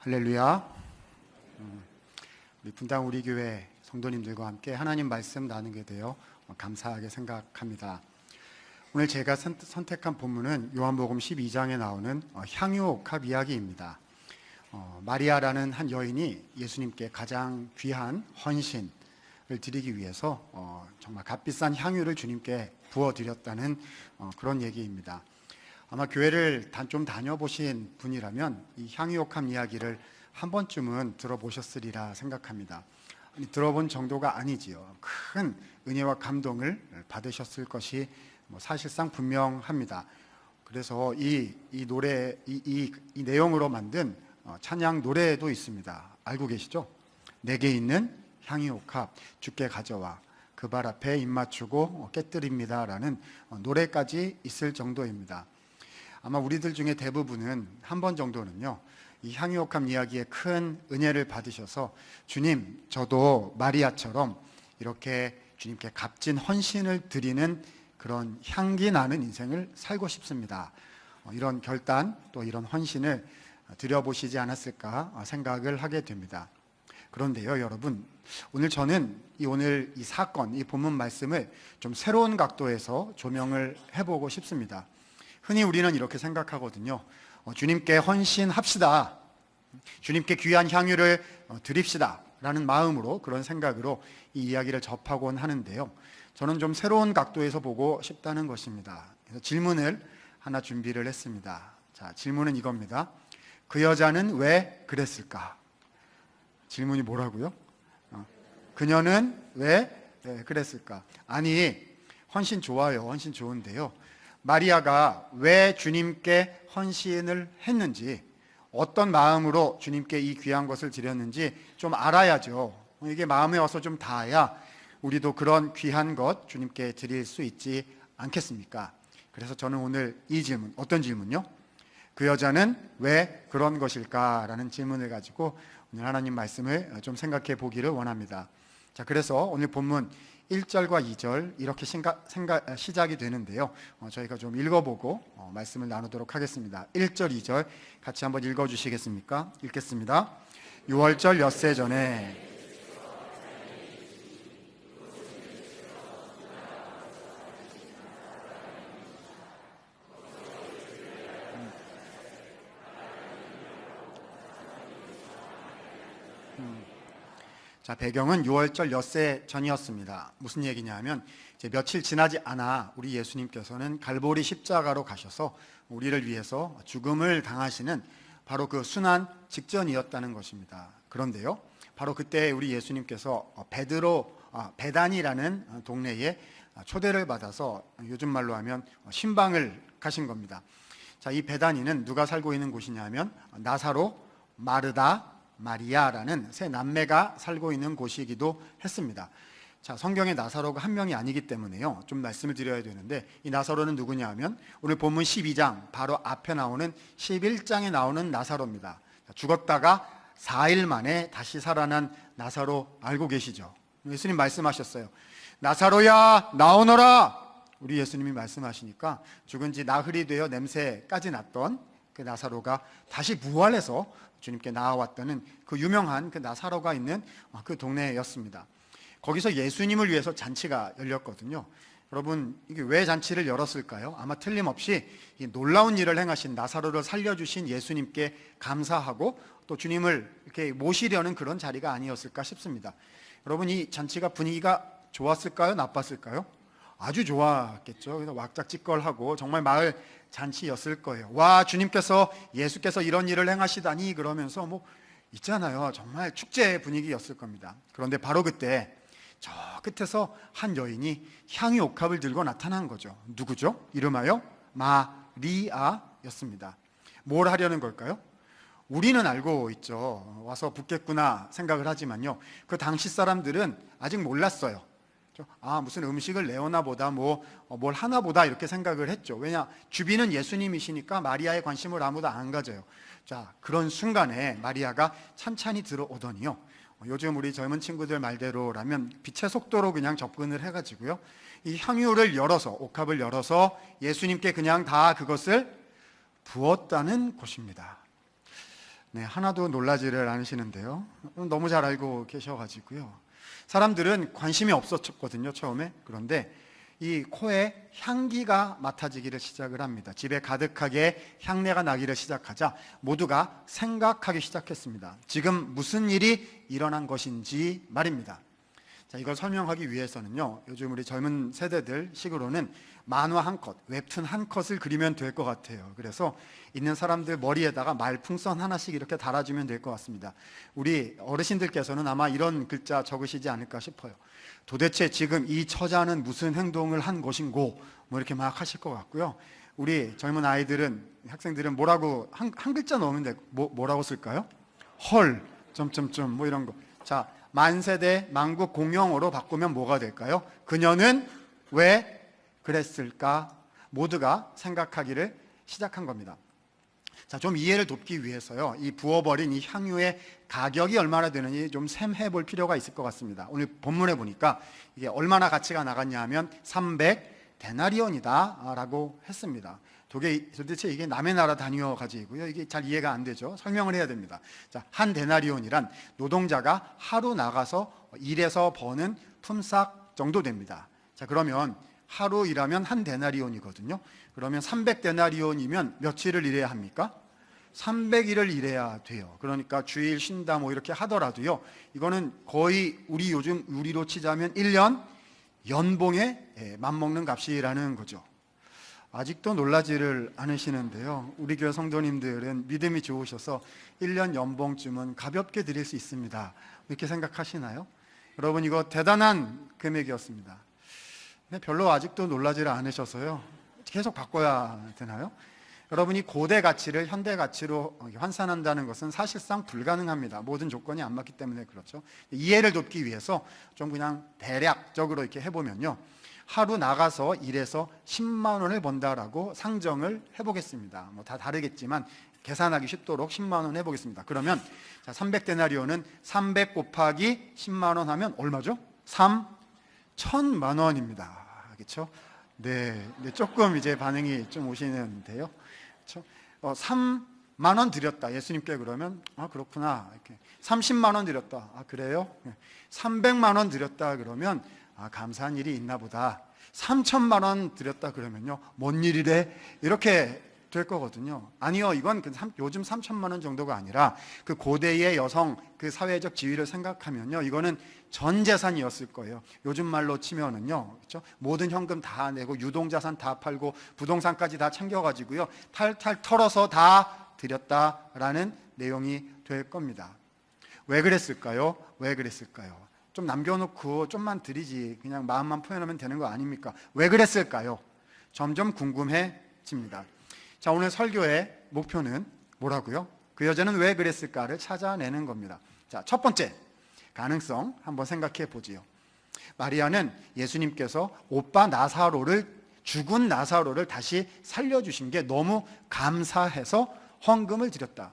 할렐루야. 우리 분당 우리 교회 성도님들과 함께 하나님 말씀 나누게 되어 감사하게 생각합니다. 오늘 제가 선택한 본문은 요한복음 12장에 나오는 향유옥합 이야기입니다. 마리아라는 한 여인이 예수님께 가장 귀한 헌신을 드리기 위해서 정말 값비싼 향유를 주님께 부어드렸다는 그런 얘기입니다. 아마 교회를 좀 다녀보신 분이라면 이 향유옥합 이야기를 한 번쯤은 들어보셨으리라 생각합니다. 들어본 정도가 아니지요. 큰 은혜와 감동을 받으셨을 것이 사실상 분명합니다. 그래서 이 내용으로 만든 찬양 노래도 있습니다. 알고 계시죠? 내게 있는 향유옥합 주께 가져와 그 발 앞에 입 맞추고 깨뜨립니다 라는 노래까지 있을 정도입니다. 아마 우리들 중에 대부분은 한 번 정도는요, 이 향유옥합 이야기에 큰 은혜를 받으셔서 주님, 저도 마리아처럼 이렇게 주님께 값진 헌신을 드리는 그런 향기 나는 인생을 살고 싶습니다. 이런 결단 또 이런 헌신을 드려보시지 않았을까 생각을 하게 됩니다. 그런데요, 여러분, 오늘 저는 오늘 이 사건, 이 본문 말씀을 좀 새로운 각도에서 조명을 해보고 싶습니다. 흔히 우리는 이렇게 생각하거든요. 주님께 헌신합시다. 주님께 귀한 향유를 드립시다. 라는 마음으로, 그런 생각으로 이 이야기를 접하곤 하는데요. 저는 좀 새로운 각도에서 보고 싶다는 것입니다. 그래서 질문을 하나 준비를 했습니다. 자, 질문은 이겁니다. 그 여자는 왜 그랬을까? 질문이 뭐라고요? 그녀는 왜 그랬을까? 아니, 헌신 좋아요. 헌신 좋은데요. 마리아가 왜 주님께 헌신을 했는지, 어떤 마음으로 주님께 이 귀한 것을 드렸는지 좀 알아야죠. 이게 마음에 와서 좀 닿아야 우리도 그런 귀한 것 주님께 드릴 수 있지 않겠습니까? 그래서 저는 오늘 이 질문, 어떤 질문요? 그 여자는 왜 그런 것일까? 라는 질문을 가지고 오늘 하나님 말씀을 좀 생각해 보기를 원합니다. 자, 그래서 오늘 본문 1절과 2절 이렇게 시작이 되는데요. 저희가 좀 읽어보고 말씀을 나누도록 하겠습니다. 1절, 2절 같이 한번 읽어주시겠습니까? 읽겠습니다. 6월절 엿새 전에 자, 배경은 6월절 엿새 전이었습니다. 무슨 얘기냐면 이제 며칠 지나지 않아 우리 예수님께서는 갈보리 십자가로 가셔서 우리를 위해서 죽음을 당하시는 바로 그 순환 직전이었다는 것입니다. 그런데요, 바로 그때 우리 예수님께서 베단이라는 동네에 초대를 받아서 요즘 말로 하면 신방을 가신 겁니다. 자, 이 베단이는 누가 살고 있는 곳이냐면 나사로, 마르다, 마리아라는 세 남매가 살고 있는 곳이기도 했습니다. 자, 성경에 나사로가 한 명이 아니기 때문에요, 좀 말씀을 드려야 되는데, 이 나사로는 누구냐 하면 오늘 본문 12장 바로 앞에 나오는 11장에 나오는 나사로입니다. 죽었다가 4일 만에 다시 살아난 나사로 알고 계시죠? 예수님 말씀하셨어요. 나사로야 나오너라. 우리 예수님이 말씀하시니까 죽은 지 나흘이 되어 냄새까지 났던 그 나사로가 다시 부활해서 주님께 나아왔다는 그 유명한 그 나사로가 있는 그 동네였습니다. 거기서 예수님을 위해서 잔치가 열렸거든요. 여러분, 이게 왜 잔치를 열었을까요? 아마 틀림없이 이 놀라운 일을 행하신 나사로를 살려주신 예수님께 감사하고 또 주님을 이렇게 모시려는 그런 자리가 아니었을까 싶습니다. 여러분, 이 잔치가 분위기가 좋았을까요? 나빴을까요? 아주 좋았겠죠. 그래서 왁작지껄하고 정말 마을 잔치였을 거예요. 와, 예수께서 이런 일을 행하시다니, 그러면서 있잖아요. 정말 축제 분위기였을 겁니다. 그런데 바로 그때 저 끝에서 한 여인이 향유옥합을 들고 나타난 거죠. 누구죠? 이름하여 마리아였습니다. 뭘 하려는 걸까요? 우리는 알고 있죠. 와서 붓겠구나 생각을 하지만요, 그 당시 사람들은 아직 몰랐어요. 무슨 음식을 내오나 보다, 뭘 하나 보다, 이렇게 생각을 했죠. 왜냐, 주비는 예수님이시니까 마리아의 관심을 아무도 안 가져요. 자, 그런 순간에 마리아가 찬찬히 들어오더니요, 요즘 우리 젊은 친구들 말대로라면 빛의 속도로 그냥 접근을 해가지고요, 이 향유를 열어서, 옥합을 열어서 예수님께 그냥 다 그것을 부었다는 것입니다. 네, 하나도 놀라지를 않으시는데요. 너무 잘 알고 계셔가지고요. 사람들은 관심이 없었거든요, 처음에. 그런데 이 코에 향기가 맡아지기를 시작을 합니다. 집에 가득하게 향내가 나기를 시작하자 모두가 생각하기 시작했습니다. 지금 무슨 일이 일어난 것인지 말입니다. 자, 이걸 설명하기 위해서는요, 요즘 우리 젊은 세대들 식으로는 만화 한 컷, 웹툰 한 컷을 그리면 될 것 같아요. 그래서 있는 사람들 머리에다가 말풍선 하나씩 이렇게 달아주면 될 것 같습니다. 우리 어르신들께서는 아마 이런 글자 적으시지 않을까 싶어요. 도대체 지금 이 처자는 무슨 행동을 한 것인고, 뭐 이렇게 막 하실 것 같고요. 우리 젊은 아이들은, 학생들은 뭐라고 한 글자 넣으면 돼. 뭐라고 쓸까요? 헐, 점점점 뭐 이런 거. 자, 만세대 만국 공용어로 바꾸면 뭐가 될까요? 그녀는 왜 그랬을까? 모두가 생각하기를 시작한 겁니다. 자, 좀 이해를 돕기 위해서요, 이 부어버린 이 향유의 가격이 얼마나 되는지 좀 셈해 볼 필요가 있을 것 같습니다. 오늘 본문에 보니까 이게 얼마나 가치가 나갔냐 하면 300데나리온이다 라고 했습니다. 도대체 이게 남의 나라 단위여 가지고요, 이게 잘 이해가 안 되죠. 설명을 해야 됩니다. 자, 한 데나리온이란 노동자가 하루 나가서 일해서 버는 품삯 정도 됩니다. 자, 그러면 하루 일하면 한 데나리온이거든요. 그러면 300데나리온이면 며칠을 일해야 합니까? 300일을 일해야 돼요. 그러니까 주일 쉰다 뭐 이렇게 하더라도요, 이거는 거의 우리로 치자면 1년 연봉에 맞먹는 값이라는 거죠. 아직도 놀라지를 않으시는데요, 우리 교회 성도님들은 믿음이 좋으셔서 1년 연봉쯤은 가볍게 드릴 수 있습니다, 이렇게 생각하시나요? 여러분, 이거 대단한 금액이었습니다. 별로 아직도 놀라지를 않으셔서요, 계속 바꿔야 되나요? 여러분이 고대 가치를 현대 가치로 환산한다는 것은 사실상 불가능합니다. 모든 조건이 안 맞기 때문에 그렇죠. 이해를 돕기 위해서 좀 그냥 대략적으로 이렇게 해보면요, 하루 나가서 일해서 10만 원을 번다라고 상정을 해보겠습니다. 뭐 다 다르겠지만 계산하기 쉽도록 10만 원 해보겠습니다. 그러면 자, 300데나리온은 300 곱하기 10만 원 하면 얼마죠? 3,000만 원입니다. 그렇죠? 네, 조금 이제 반응이 좀 오시는데요. 그렇죠? 3만 원 드렸다, 예수님께. 그러면 아, 그렇구나. 이렇게 30만 원 드렸다. 아, 그래요? 300만 원 드렸다 그러면 아, 감사한 일이 있나 보다. 3천만 원 드렸다 그러면요, 뭔 일이래? 이렇게 될 거거든요. 아니요, 이건 요즘 3천만 원 정도가 아니라 그 고대의 여성 그 사회적 지위를 생각하면요, 이거는 전 재산이었을 거예요. 요즘 말로 치면은요, 그렇죠? 모든 현금 다 내고 유동자산 다 팔고 부동산까지 다 챙겨가지고요, 탈탈 털어서 다 드렸다라는 내용이 될 겁니다. 왜 그랬을까요? 왜 그랬을까요? 좀 남겨놓고 좀만 드리지, 그냥 마음만 표현하면 되는 거 아닙니까? 왜 그랬을까요? 점점 궁금해집니다. 자, 오늘 설교의 목표는 뭐라고요? 그 여자는 왜 그랬을까를 찾아내는 겁니다. 자, 첫 번째 가능성 한번 생각해 보지요. 마리아는 예수님께서 죽은 나사로를 다시 살려주신 게 너무 감사해서 헌금을 드렸다.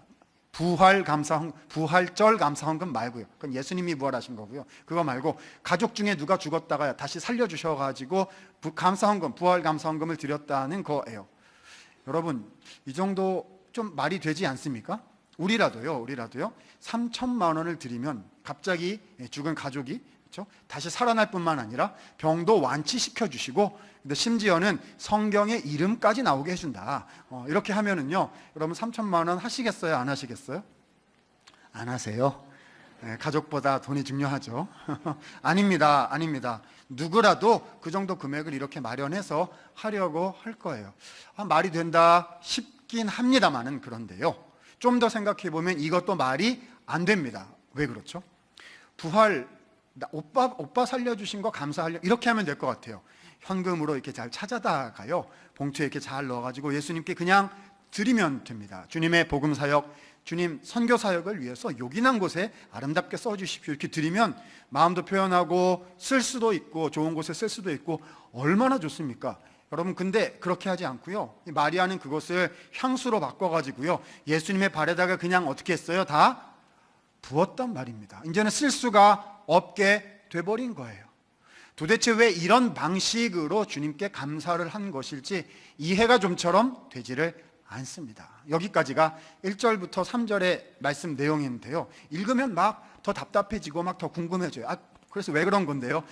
부활절 감사 헌금 말고요. 그건 예수님이 부활하신 거고요. 그거 말고 가족 중에 누가 죽었다가 다시 살려주셔가지고 감사 헌금, 부활 감사 헌금을 드렸다는 거예요. 여러분, 이 정도 좀 말이 되지 않습니까? 우리라도요 3천만 원을 드리면 갑자기 죽은 가족이, 그렇죠? 다시 살아날 뿐만 아니라 병도 완치시켜 주시고, 근데 심지어는 성경에 이름까지 나오게 해준다. 이렇게 하면은요, 여러분 3천만 원 하시겠어요? 안 하시겠어요? 안 하세요? 네, 가족보다 돈이 중요하죠. 아닙니다. 누구라도 그 정도 금액을 이렇게 마련해서 하려고 할 거예요. 아, 말이 된다 싶긴 합니다만은, 그런데요, 좀 더 생각해 보면 이것도 말이 안 됩니다. 왜 그렇죠? 오빠 살려주신 거 감사하려, 이렇게 하면 될 것 같아요. 현금으로 이렇게 잘 찾아다가요, 봉투에 이렇게 잘 넣어가지고 예수님께 그냥 드리면 됩니다. 주님의 복음 사역, 주님 선교 사역을 위해서 요긴한 곳에 아름답게 써주십시오, 이렇게 드리면 마음도 표현하고 쓸 수도 있고 좋은 곳에 쓸 수도 있고 얼마나 좋습니까? 여러분, 근데 그렇게 하지 않고요, 마리아는 그것을 향수로 바꿔가지고요, 예수님의 발에다가 그냥 어떻게 했어요? 다 부었단 말입니다. 이제는 쓸 수가 없게 돼버린 거예요. 도대체 왜 이런 방식으로 주님께 감사를 한 것일지 이해가 좀처럼 되지를 않습니다. 여기까지가 1절부터 3절의 말씀 내용인데요. 읽으면 막 더 답답해지고 막 더 궁금해져요. 그래서 왜 그런 건데요?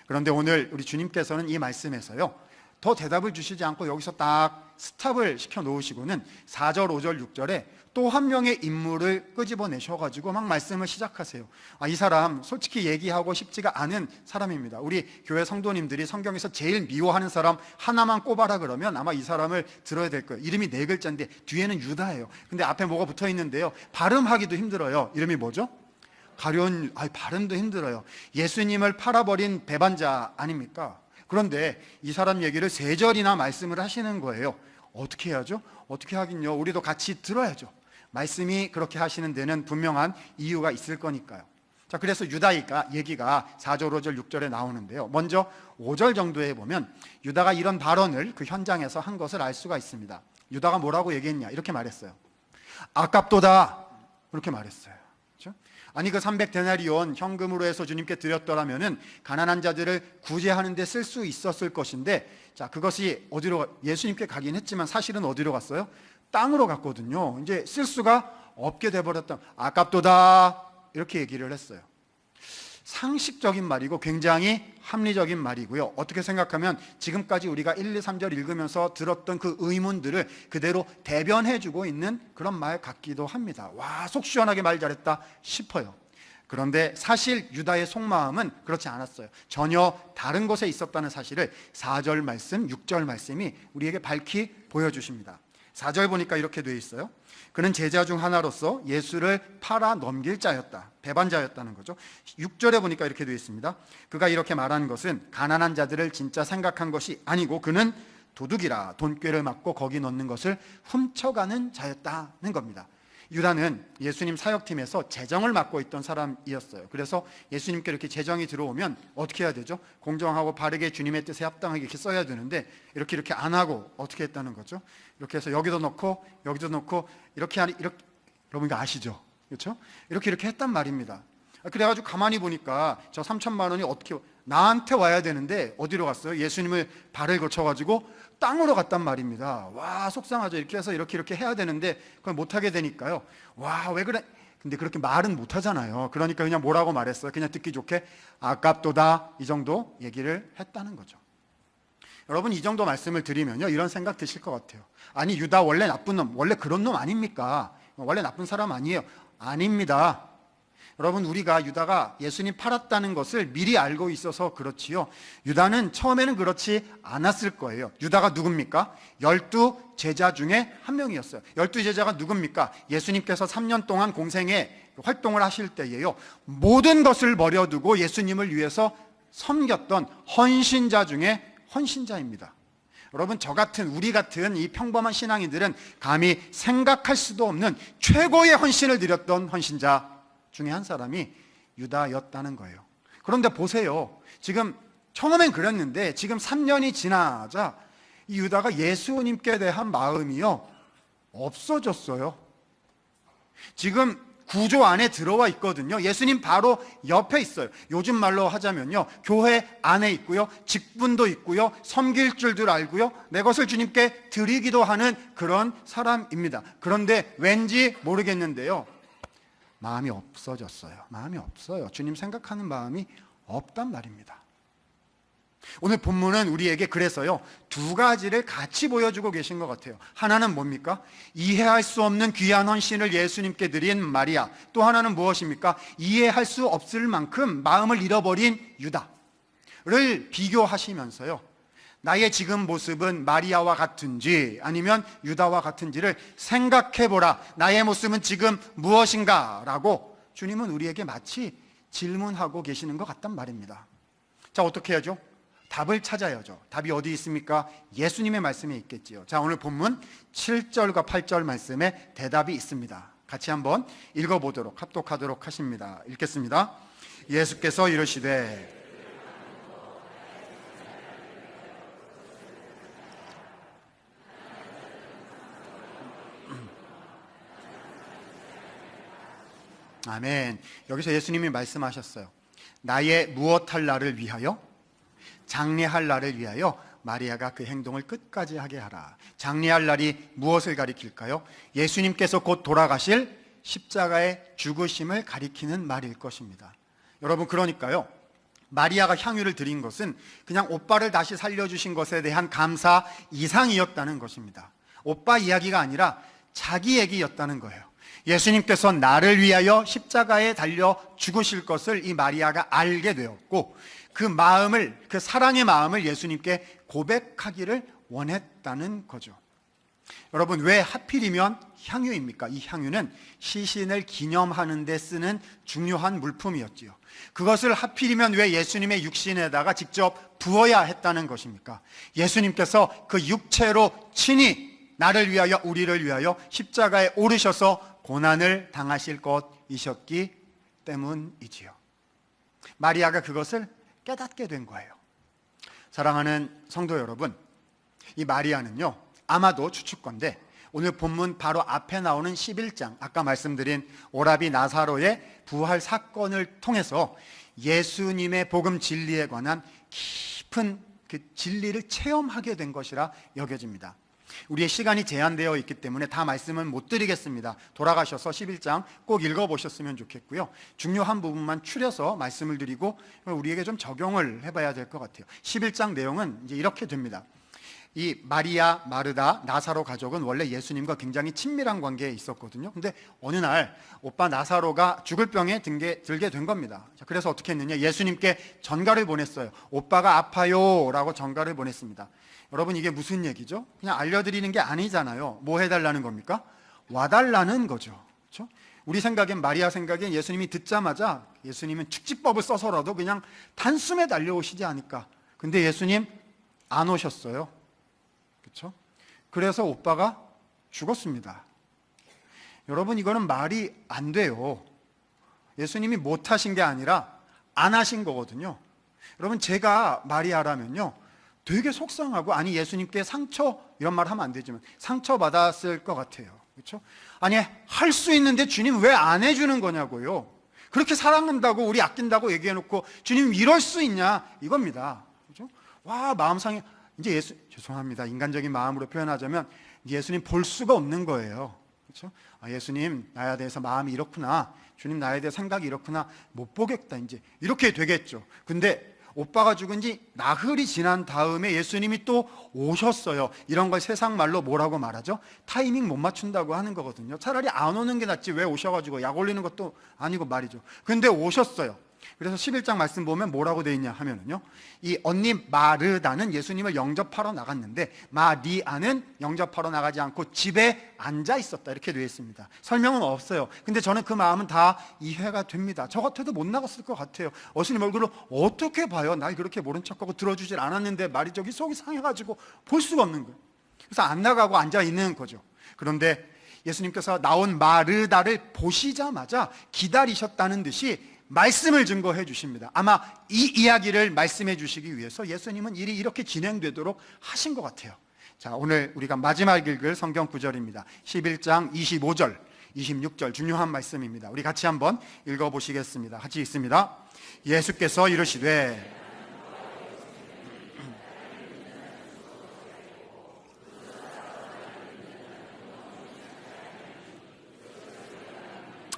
그런데 오늘 우리 주님께서는 이 말씀에서요, 더 대답을 주시지 않고 여기서 딱 스탑을 시켜 놓으시고는 4절, 5절, 6절에 또 한 명의 인물을 끄집어내셔가지고 막 말씀을 시작하세요. 이 사람 솔직히 얘기하고 싶지가 않은 사람입니다. 우리 교회 성도님들이 성경에서 제일 미워하는 사람 하나만 꼽아라 그러면 아마 이 사람을 들어야 될 거예요. 이름이 4글자인데 뒤에는 유다예요. 근데 앞에 뭐가 붙어 있는데요, 발음하기도 힘들어요. 이름이 뭐죠? 가룟. 발음도 힘들어요. 예수님을 팔아버린 배반자 아닙니까? 그런데 이 사람 얘기를 3절이나 말씀을 하시는 거예요. 어떻게 해야죠? 어떻게 하긴요, 우리도 같이 들어야죠. 말씀이 그렇게 하시는 데는 분명한 이유가 있을 거니까요. 자, 그래서 유다 얘기가 4절, 5절, 6절에 나오는데요. 먼저 5절 정도에 보면 유다가 이런 발언을 그 현장에서 한 것을 알 수가 있습니다. 유다가 뭐라고 얘기했냐? 이렇게 말했어요. 아깝도다. 그렇게 말했어요. 그렇죠? 아니, 그 300데나리온 현금으로 해서 주님께 드렸더라면은 가난한 자들을 구제하는 데 쓸 수 있었을 것인데, 자, 그것이 예수님께 가긴 했지만 사실은 어디로 갔어요? 땅으로 갔거든요. 이제 쓸 수가 없게 돼버렸다. 아깝도다. 이렇게 얘기를 했어요. 상식적인 말이고 굉장히 합리적인 말이고요. 어떻게 생각하면 지금까지 우리가 1, 2, 3절 읽으면서 들었던 그 의문들을 그대로 대변해주고 있는 그런 말 같기도 합니다. 와, 속 시원하게 말 잘했다 싶어요. 그런데 사실 유다의 속마음은 그렇지 않았어요. 전혀 다른 곳에 있었다는 사실을 4절 말씀, 6절 말씀이 우리에게 밝히 보여주십니다. 4절 보니까 이렇게 돼 있어요. 그는 제자 중 하나로서 예수를 팔아 넘길 자였다. 배반자였다는 거죠. 6절에 보니까 이렇게 되어 있습니다. 그가 이렇게 말한 것은 가난한 자들을 진짜 생각한 것이 아니고 그는 도둑이라 돈꾀를 맞고 거기 넣는 것을 훔쳐가는 자였다는 겁니다. 유다는 예수님 사역팀에서 재정을 맡고 있던 사람이었어요. 그래서 예수님께 이렇게 재정이 들어오면 어떻게 해야 되죠? 공정하고 바르게 주님의 뜻에 합당하게 이렇게 써야 되는데 이렇게 안 하고 어떻게 했다는 거죠? 이렇게 해서 여기도 넣고 여기도 넣고 이렇게 여러분 이거 아시죠? 그렇죠? 이렇게 했단 말입니다. 그래가지고 가만히 보니까 저 3천만 원이 어떻게 나한테 와야 되는데 어디로 갔어요? 예수님을 발을 거쳐가지고 땅으로 갔단 말입니다. 와, 속상하죠. 이렇게 해서 이렇게 해야 되는데 그걸 못하게 되니까요. 와, 왜 그래? 근데 그렇게 말은 못하잖아요. 그러니까 그냥 뭐라고 말했어요? 그냥 듣기 좋게 아깝도다, 이 정도 얘기를 했다는 거죠. 여러분, 이 정도 말씀을 드리면요, 이런 생각 드실 것 같아요. 아니, 유다 원래 나쁜 놈, 원래 그런 놈 아닙니까? 원래 나쁜 사람 아니에요. 아닙니다. 여러분, 우리가 유다가 예수님 팔았다는 것을 미리 알고 있어서 그렇지요, 유다는 처음에는 그렇지 않았을 거예요. 유다가 누굽니까? 12 제자 중에 한 명이었어요. 12 제자가 누굽니까? 예수님께서 3년 동안 공생에 활동을 하실 때예요, 모든 것을 버려두고 예수님을 위해서 섬겼던 헌신자 중에 헌신자입니다. 여러분, 우리 같은 이 평범한 신앙인들은 감히 생각할 수도 없는 최고의 헌신을 드렸던 헌신자 중에 한 사람이 유다였다는 거예요. 그런데 보세요. 지금 처음엔 그랬는데 지금 3년이 지나자 이 유다가 예수님께 대한 마음이요, 없어졌어요. 지금 구조 안에 들어와 있거든요. 예수님 바로 옆에 있어요. 요즘 말로 하자면요, 교회 안에 있고요, 직분도 있고요, 섬길 줄들 알고요, 내 것을 주님께 드리기도 하는 그런 사람입니다. 그런데 왠지 모르겠는데요, 마음이 없어졌어요. 마음이 없어요. 주님 생각하는 마음이 없단 말입니다. 오늘 본문은 우리에게 그래서요, 2가지를 같이 보여주고 계신 것 같아요. 하나는 뭡니까? 이해할 수 없는 귀한 헌신을 예수님께 드린 마리아. 또 하나는 무엇입니까? 이해할 수 없을 만큼 마음을 잃어버린 유다를 비교하시면서요, 나의 지금 모습은 마리아와 같은지 아니면 유다와 같은지를 생각해보라. 나의 모습은 지금 무엇인가? 라고 주님은 우리에게 마치 질문하고 계시는 것 같단 말입니다. 자, 어떻게 해야죠? 답을 찾아야죠. 답이 어디 있습니까? 예수님의 말씀에 있겠지요. 자, 오늘 본문 7절과 8절 말씀에 대답이 있습니다. 같이 한번 읽어보도록, 합독하도록 하십니다. 읽겠습니다. 예수께서 이르시되 아멘. 여기서 예수님이 말씀하셨어요. 나의 무엇할 날을 위하여? 장래할 날을 위하여 마리아가 그 행동을 끝까지 하게 하라. 장례할 날이 무엇을 가리킬까요? 예수님께서 곧 돌아가실 십자가의 죽으심을 가리키는 말일 것입니다. 여러분, 그러니까요, 마리아가 향유를 드린 것은 그냥 오빠를 다시 살려주신 것에 대한 감사 이상이었다는 것입니다. 오빠 이야기가 아니라 자기 얘기였다는 거예요. 예수님께서 나를 위하여 십자가에 달려 죽으실 것을 이 마리아가 알게 되었고, 그 마음을, 그 사랑의 마음을 예수님께 고백하기를 원했다는 거죠. 여러분, 왜 하필이면 향유입니까? 이 향유는 시신을 기념하는 데 쓰는 중요한 물품이었지요. 그것을 하필이면 왜 예수님의 육신에다가 직접 부어야 했다는 것입니까? 예수님께서 그 육체로 친히 나를 위하여, 우리를 위하여 십자가에 오르셔서 고난을 당하실 것이셨기 때문이지요. 마리아가 그것을 깨닫게 된 거예요. 사랑하는 성도 여러분, 이 마리아는요, 아마도 추측건데 오늘 본문 바로 앞에 나오는 11장, 아까 말씀드린 오라비 나사로의 부활 사건을 통해서 예수님의 복음 진리에 관한 깊은 그 진리를 체험하게 된 것이라 여겨집니다. 우리의 시간이 제한되어 있기 때문에 다 말씀은 못 드리겠습니다. 돌아가셔서 11장 꼭 읽어보셨으면 좋겠고요. 중요한 부분만 추려서 말씀을 드리고 우리에게 좀 적용을 해봐야 될 것 같아요. 11장 내용은 이제 이렇게 됩니다. 이 마리아, 마르다, 나사로 가족은 원래 예수님과 굉장히 친밀한 관계에 있었거든요. 근데 어느 날 오빠 나사로가 죽을 병에 들게 된 겁니다. 그래서 어떻게 했느냐, 예수님께 전가를 보냈어요. 오빠가 아파요 라고 전가를 보냈습니다. 여러분, 이게 무슨 얘기죠? 그냥 알려드리는 게 아니잖아요. 뭐 해달라는 겁니까? 와달라는 거죠. 그렇죠? 우리 생각엔, 마리아 생각엔 예수님이 듣자마자 예수님은 축지법을 써서라도 그냥 단숨에 달려오시지 않을까. 근데 예수님 안 오셨어요. 그렇죠? 그래서 오빠가 죽었습니다. 여러분, 이거는 말이 안 돼요. 예수님이 못하신 게 아니라 안 하신 거거든요. 여러분, 제가 마리아라면요, 되게 속상하고, 아니 예수님께 상처, 이런 말 하면 안 되지만 상처받았을 것 같아요. 그렇죠? 아니, 할 수 있는데 주님 왜 안 해주는 거냐고요. 그렇게 사랑한다고, 우리 아낀다고 얘기해놓고 주님 이럴 수 있냐, 이겁니다. 그렇죠? 와, 마음 상해. 이제 죄송합니다, 인간적인 마음으로 표현하자면 예수님 볼 수가 없는 거예요. 그렇죠? 아, 예수님 나에 대해서 마음이 이렇구나, 주님 나에 대해 생각이 이렇구나, 못 보겠다, 이제 이렇게 되겠죠. 근데 오빠가 죽은 지 나흘이 지난 다음에 예수님이 또 오셨어요. 이런 걸 세상 말로 뭐라고 말하죠? 타이밍 못 맞춘다고 하는 거거든요. 차라리 안 오는 게 낫지 왜 오셔가지고 약 올리는 것도 아니고 말이죠. 근데 오셨어요. 그래서 11장 말씀 보면 뭐라고 되어 있냐 하면은요, 이 언니 마르다는 예수님을 영접하러 나갔는데 마리아는 영접하러 나가지 않고 집에 앉아 있었다, 이렇게 되어 있습니다. 설명은 없어요. 근데 저는 그 마음은 다 이해가 됩니다. 저 같아도 못 나갔을 것 같아요. 예수님 얼굴을 어떻게 봐요? 날 그렇게 모른 척하고 들어주질 않았는데 말이 저기 속이 상해가지고 볼 수가 없는 거예요. 그래서 안 나가고 앉아 있는 거죠. 그런데 예수님께서 나온 마르다를 보시자마자 기다리셨다는 듯이 말씀을 증거해 주십니다. 아마 이 이야기를 말씀해 주시기 위해서 예수님은 일이 이렇게 진행되도록 하신 것 같아요. 자, 오늘 우리가 마지막 읽을 성경 구절입니다. 11장 25절, 26절 중요한 말씀입니다. 우리 같이 한번 읽어보시겠습니다. 같이 읽습니다. 예수께서 이르시되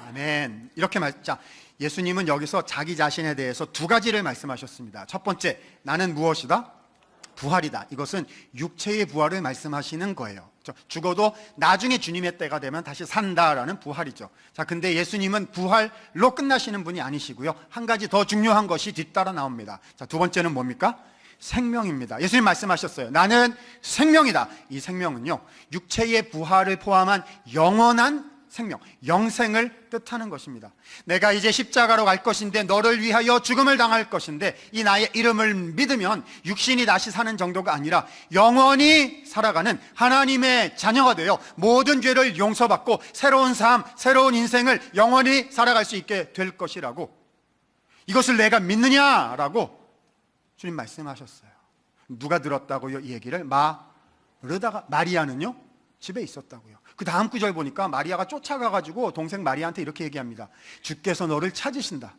아멘. 이렇게 자, 예수님은 여기서 자기 자신에 대해서 두 가지를 말씀하셨습니다. 첫 번째, 나는 무엇이다? 부활이다. 이것은 육체의 부활을 말씀하시는 거예요. 죽어도 나중에 주님의 때가 되면 다시 산다라는 부활이죠. 자, 근데 예수님은 부활로 끝나시는 분이 아니시고요, 한 가지 더 중요한 것이 뒤따라 나옵니다. 자, 두 번째는 뭡니까? 생명입니다. 예수님 말씀하셨어요. 나는 생명이다. 이 생명은요, 육체의 부활을 포함한 영원한 생명, 영생을 뜻하는 것입니다. 내가 이제 십자가로 갈 것인데, 너를 위하여 죽음을 당할 것인데, 이 나의 이름을 믿으면 육신이 다시 사는 정도가 아니라 영원히 살아가는 하나님의 자녀가 되어 모든 죄를 용서받고 새로운 삶, 새로운 인생을 영원히 살아갈 수 있게 될 것이라고, 이것을 내가 믿느냐라고 주님 말씀하셨어요. 누가 들었다고요? 이 얘기를 마르다가. 마리아는요, 집에 있었다고요. 그 다음 구절 보니까 마리아가 쫓아가가지고 동생 마리아한테 이렇게 얘기합니다. 주께서 너를 찾으신다.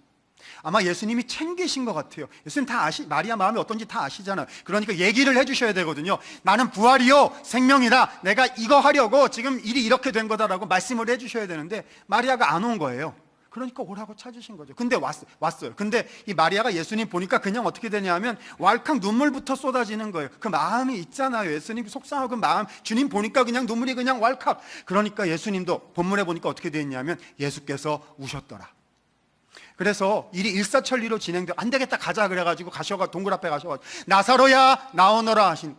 아마 예수님이 챙기신 것 같아요. 예수님 다 마리아 마음이 어떤지 다 아시잖아요. 그러니까 얘기를 해주셔야 되거든요. 나는 부활이요 생명이다, 내가 이거 하려고 지금 일이 이렇게 된 거다라고 말씀을 해주셔야 되는데 마리아가 안 온 거예요. 그러니까 오라고 찾으신 거죠. 근데 왔어요. 근데 이 마리아가 예수님 보니까 그냥 어떻게 되냐면 왈칵 눈물부터 쏟아지는 거예요. 그 마음이 있잖아요. 예수님 속상하고 마음, 주님 보니까 그냥 눈물이 그냥 왈칵. 그러니까 예수님도 본문에 보니까 어떻게 되어 있냐면 예수께서 우셨더라. 그래서 일이 일사천리로 진행돼, 안 되겠다 가자 그래가지고 동굴 앞에 가셔가지고 나사로야 나오너라 하신,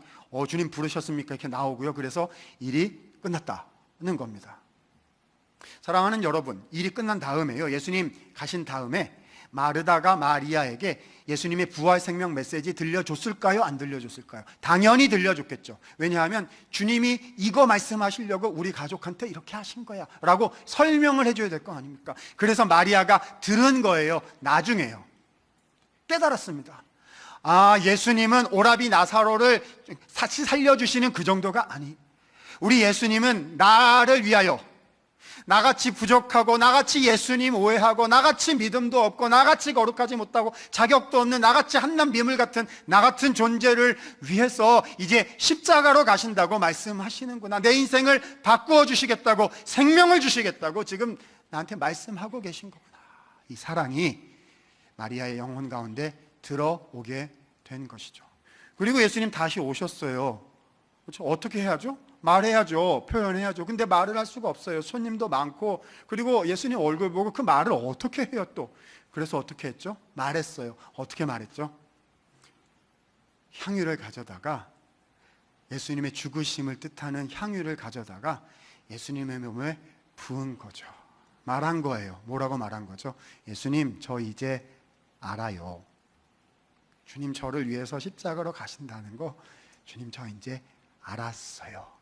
주님 부르셨습니까? 이렇게 나오고요. 그래서 일이 끝났다는 겁니다. 사랑하는 여러분, 일이 끝난 다음에요, 예수님 가신 다음에 마르다가 마리아에게 예수님의 부활 생명 메시지 들려줬을까요? 안 들려줬을까요? 당연히 들려줬겠죠. 왜냐하면 주님이 이거 말씀하시려고 우리 가족한테 이렇게 하신 거야 라고 설명을 해줘야 될 거 아닙니까? 그래서 마리아가 들은 거예요. 나중에요, 깨달았습니다. 예수님은 오라비 나사로를 같이 살려주시는 그 정도가 아니, 우리 예수님은 나를 위하여, 나같이 부족하고 나같이 예수님 오해하고 나같이 믿음도 없고 나같이 거룩하지 못하고 자격도 없는 나같이 한낱 미물 같은 나 같은 존재를 위해서 이제 십자가로 가신다고 말씀하시는구나. 내 인생을 바꾸어 주시겠다고, 생명을 주시겠다고 지금 나한테 말씀하고 계신 거구나. 이 사랑이 마리아의 영혼 가운데 들어오게 된 것이죠. 그리고 예수님 다시 오셨어요. 그렇죠? 어떻게 해야죠? 말해야죠. 표현해야죠. 근데 말을 할 수가 없어요. 손님도 많고. 그리고 예수님 얼굴 보고 그 말을 어떻게 해요 또. 그래서 어떻게 했죠? 말했어요. 어떻게 말했죠? 향유를 가져다가, 예수님의 죽으심을 뜻하는 향유를 가져다가 예수님의 몸에 부은 거죠. 말한 거예요. 뭐라고 말한 거죠? 예수님, 저 이제 알아요. 주님 저를 위해서 십자가로 가신다는 거, 주님 저 이제 알았어요.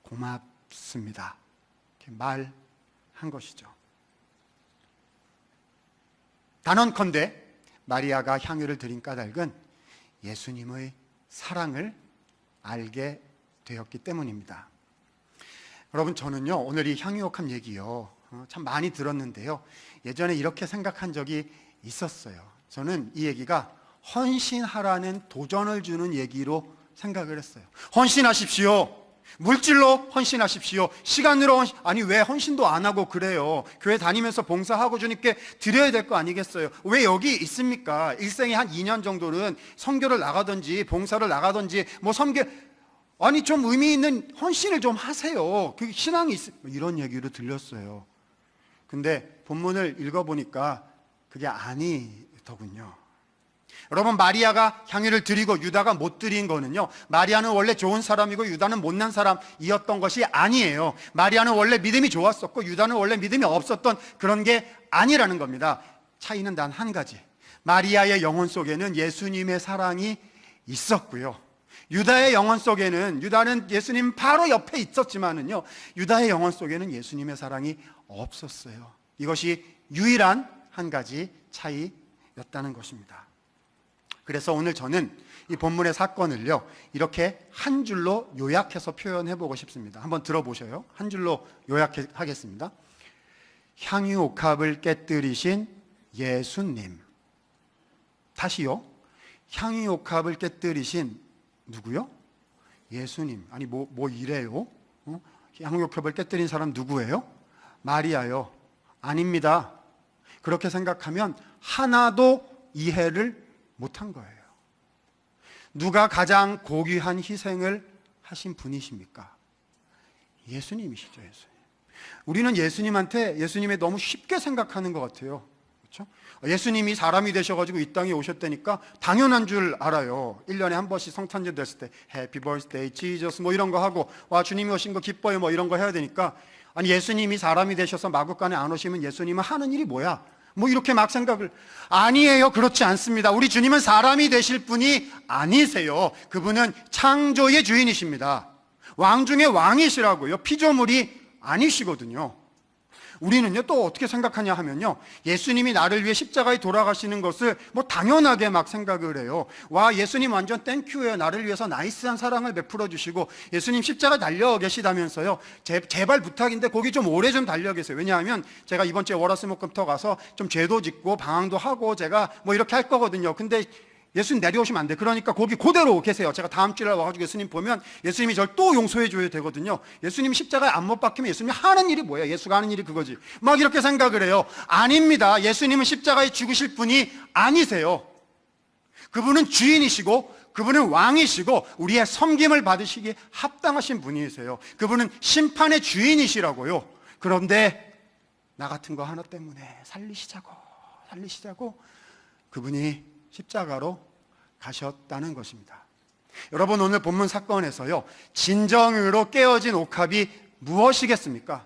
고맙습니다. 이렇게 말한 것이죠. 단언컨대 마리아가 향유를 드린 까닭은 예수님의 사랑을 알게 되었기 때문입니다. 여러분, 저는요 오늘 이 향유옥합 얘기요 참 많이 들었는데요, 예전에 이렇게 생각한 적이 있었어요. 저는 이 얘기가 헌신하라는 도전을 주는 얘기로 생각을 했어요. 헌신하십시오. 물질로 헌신하십시오. 시간으로 아니 왜 헌신도 안 하고 그래요? 교회 다니면서 봉사하고 주님께 드려야 될 거 아니겠어요? 왜 여기 있습니까? 일생에 한 2년 정도는 선교를 나가든지 봉사를 나가든지 아니 좀 의미 있는 헌신을 좀 하세요. 그게 신앙이 이런 얘기로 들렸어요. 근데 본문을 읽어보니까 그게 아니더군요. 여러분, 마리아가 향유를 드리고 유다가 못 드린 거는요, 마리아는 원래 좋은 사람이고 유다는 못난 사람이었던 것이 아니에요. 마리아는 원래 믿음이 좋았었고 유다는 원래 믿음이 없었던 그런 게 아니라는 겁니다. 차이는 단 한 가지, 마리아의 영혼 속에는 예수님의 사랑이 있었고요, 유다의 영혼 속에는, 유다는 예수님 바로 옆에 있었지만은요, 유다의 영혼 속에는 예수님의 사랑이 없었어요. 이것이 유일한 한 가지 차이였다는 것입니다. 그래서 오늘 저는 이 본문의 사건을요 이렇게 한 줄로 요약해서 표현해 보고 싶습니다. 한번 들어보셔요. 한 줄로 요약하겠습니다. 향유옥합을 깨뜨리신 예수님. 다시요. 향유옥합을 깨뜨리신 누구요? 예수님. 아니 뭐 이래요? 향유옥합을 깨뜨린 사람 누구예요? 마리아요. 아닙니다. 그렇게 생각하면 하나도 이해를 못한 거예요. 누가 가장 고귀한 희생을 하신 분이십니까? 예수님이시죠. 예수님. 우리는 예수님의 너무 쉽게 생각하는 것 같아요. 그렇죠? 예수님이 사람이 되셔가지고 이 땅에 오셨다니까 당연한 줄 알아요. 1년에 한 번씩 성탄절 됐을 때 해피 버스데이 지저스 뭐 이런 거 하고, 와 주님이 오신 거 기뻐요 뭐 이런 거 해야 되니까, 아니 예수님이 사람이 되셔서 마국간에 안 오시면 예수님은 하는 일이 뭐야? 뭐 이렇게 막 생각을. 아니에요. 그렇지 않습니다. 우리 주님은 사람이 되실 분이 아니세요. 그분은 창조의 주인이십니다. 왕 중의 왕이시라고요. 피조물이 아니시거든요. 우리는요 또 어떻게 생각하냐 하면요, 예수님이 나를 위해 십자가에 돌아가시는 것을 뭐 당연하게 막 생각을 해요. 와, 예수님 완전 땡큐예요. 나를 위해서 나이스한 사랑을 베풀어 주시고 예수님 십자가 달려 계시다면서요, 제발 부탁인데 거기 좀 오래 좀 달려 계세요. 왜냐하면 제가 이번 주에 월화수목금토 가서 좀 죄도 짓고 방황도 하고 제가 뭐 이렇게 할 거거든요. 근데 예수님 내려오시면 안 돼. 그러니까 거기 그대로 계세요. 제가 다음 주에 와가지고 예수님 보면 예수님이 저를 또 용서해 줘야 되거든요. 예수님 십자가에 안 못 박히면 예수님이 하는 일이 뭐예요? 예수가 하는 일이 그거지. 막 이렇게 생각을 해요. 아닙니다. 예수님은 십자가에 죽으실 분이 아니세요. 그분은 주인이시고 그분은 왕이시고 우리의 섬김을 받으시기에 합당하신 분이세요. 그분은 심판의 주인이시라고요. 그런데 나 같은 거 하나 때문에 살리시자고 그분이 십자가로 가셨다는 것입니다. 여러분, 오늘 본문 사건에서요, 진정으로 깨어진 옥합이 무엇이겠습니까?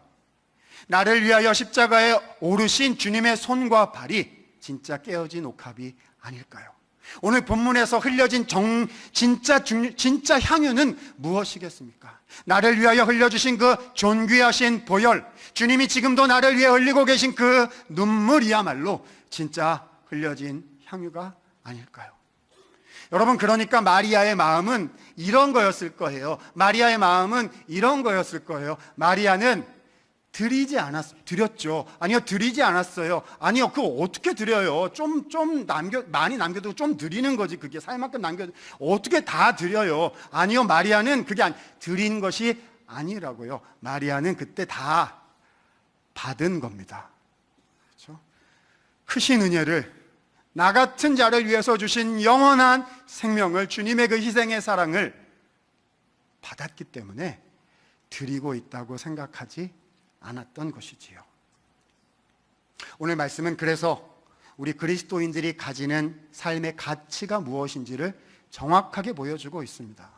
나를 위하여 십자가에 오르신 주님의 손과 발이 진짜 깨어진 옥합이 아닐까요? 오늘 본문에서 흘려진 진짜 향유는 무엇이겠습니까? 나를 위하여 흘려주신 그 존귀하신 보혈, 주님이 지금도 나를 위해 흘리고 계신 그 눈물이야말로 진짜 흘려진 향유가 아닐까요? 여러분, 그러니까 마리아의 마음은 이런 거였을 거예요. 마리아의 마음은 이런 거였을 거예요. 마리아는 드렸죠. 아니요, 드리지 않았어요. 아니요, 그거 어떻게 드려요? 많이 남겨두고 좀 드리는 거지. 그게 살 만큼 어떻게 다 드려요? 아니요, 마리아는 드린 것이 아니라고요. 마리아는 그때 다 받은 겁니다. 그렇죠? 크신 은혜를, 나 같은 자를 위해서 주신 영원한 생명을, 주님의 그 희생의 사랑을 받았기 때문에 드리고 있다고 생각하지 않았던 것이지요. 오늘 말씀은 그래서 우리 그리스도인들이 가지는 삶의 가치가 무엇인지를 정확하게 보여주고 있습니다.